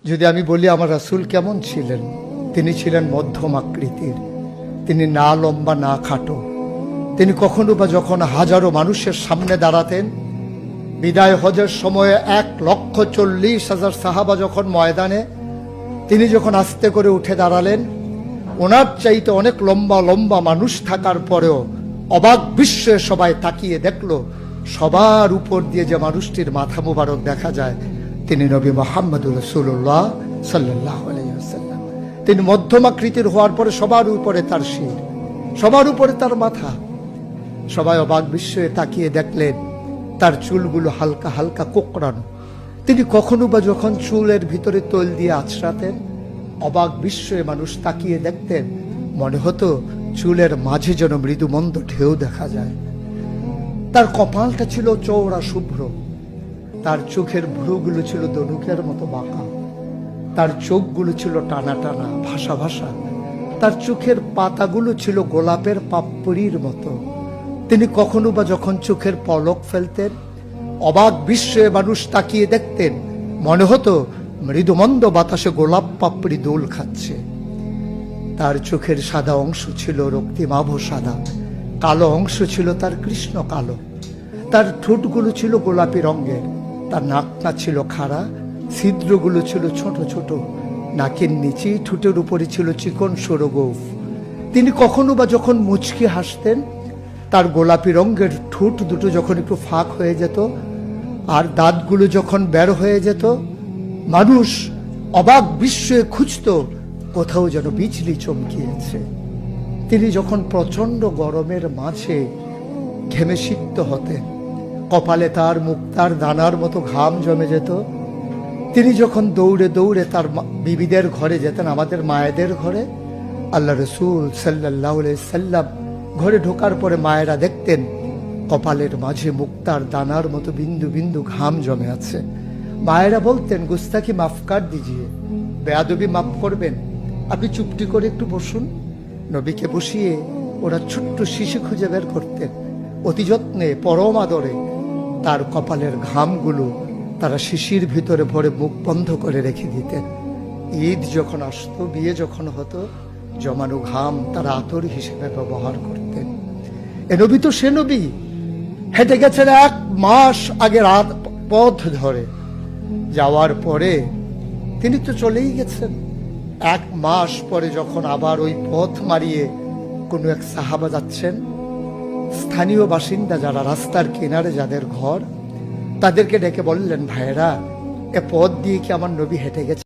যদি আমি বলি আমার রাসূল কেমন ছিলেন, তিনি ছিলেন মধ্যম আকৃতির, তিনি না লম্বা না খাটো। তিনি কখনো বা যখন হাজারো মানুষের সামনে দাঁড়াতেন, বিদায় হজের সময়ে 1,40,000 সাহাবা যখন ময়দানে, তিনি যখন আস্তে করে উঠে দাঁড়ালেন, ওনার চাইতে অনেক লম্বা লম্বা মানুষ থাকার পরেও অবাক বিস্ময়ে সবাই তাকিয়ে দেখল সবার উপর দিয়ে যে মানুষটির মাথা মুবারক দেখা যায়, তিনি নবী মুহাম্মদুর রাসূলুল্লাহ সাল্লাল্লাহু আলাইহি ওয়াসাল্লাম। তিনি মধ্যম আকৃতির হওয়ার পরে সবার উপরে তার শির, সবার উপরে তার মাথা। সবাই অবাক বিস্ময়ে তাকিয়ে দেখলেন তার চুলগুলো হালকা হালকা কোঁকড়ানো। তিনি কখনো বা যখন চুলের ভিতরে তৈল দিয়ে আছড়াতেন, অবাক বিস্ময়ে মানুষ তাকিয়ে দেখতেন, মনে হতো চুলের মাঝে যেন মৃদুমন্দ ঢেউ দেখা যায়। তার কপালটা ছিল চওড়া শুভ্র, তার চোখের ভ্রুগুলো ছিল ধনুকের মতো বাঁকা, তার চোখগুলো ছিল টানা টানা ভাসা ভাসা, তার চোখের পাতাগুলো ছিল গোলাপের পাপড়ির মতো। তিনি কখনো বা যখন চোখের পলক ফেলতেন, অবাক বিস্ময়ে মানুষ তাকিয়ে দেখতেন, মনে হতো মৃদুমন্দ বাতাসে গোলাপ পাপড়ি দোল খাচ্ছে। তার চোখের সাদা অংশ ছিল রক্তিমাভ সাদা, কালো অংশ ছিল তার কৃষ্ণ কালো। তার ঠোঁটগুলো ছিল গোলাপি রঙের, তার নাকটা ছিল খাড়া, ছিদ্রগুলো ছিল ছোট ছোট, নাকের নিচে ঠোঁটের উপরে ছিল চিকন সরু গোঁফ। তিনি কখনো বা যখন মুচকি হাসতেন, তার গোলাপি রঙের ঠোঁট দুটো যখন একটু ফাঁক হয়ে যেত আর দাঁতগুলো যখন বের হয়ে যেত, মানুষ অবাক বিস্ময়ে খুঁজত কোথাও যেন বিজলি চমকিয়েছে। তিনি যখন প্রচন্ড গরমের মাঝে ঘেমে সিক্ত হতেন, কপালে তার মুক্তার দানার মতো ঘাম জমে যেত। তিনি যখন দৌড়ে দৌড়ে তার বিবিদের ঘরে যেতেন, আমাদের মায়েদের ঘরে, আল্লাহ রাসূল সাল্লাল্লাহু আলাইহি সাল্লাম ঘরে ঢোকার পরে মায়েরা দেখতেন কপালের মাঝে মুক্তার দানার মতো বিন্দু বিন্দু ঘাম জমে আছে। মায়েরা বলতেন, গুস্তাকি মাফ কর দিজিয়ে, বেয়াদবি মাফ করবেন, আপনি চুপটি করে একটু বসুন। নবীকে বসিয়ে ওরা ছোট্ট শিশু খুঁজে বের করতেন, অতি যত্নে পরম আদরে তার কপালের ঘামগুলো তারা শিশির ভিতরে ভরে মুখ বন্ধ করে রেখে দিতেন। ঈদ যখন আসতো, বিয়ে যখন হতো, জমানো ঘাম তারা আতর হিসেবে ব্যবহার করতেন। এ নবী তো সে নবী, হেঁটে গেছেন 1 মাস আগে রাত পথ ধরে, যাওয়ার পরে তিনি তো চলেই গেছেন। 1 মাস পরে যখন আবার ওই পথ মারিয়ে কোনো এক সাহাবা যাচ্ছেন, স্থানীয় বাসিন্দা যারা রাস্তার কিনারে যাদের ঘর, তাদেরকে ডেকে বললেন, ভাইরা, এ পথ দিয়ে কি আমার নবী হেঁটে গেছে?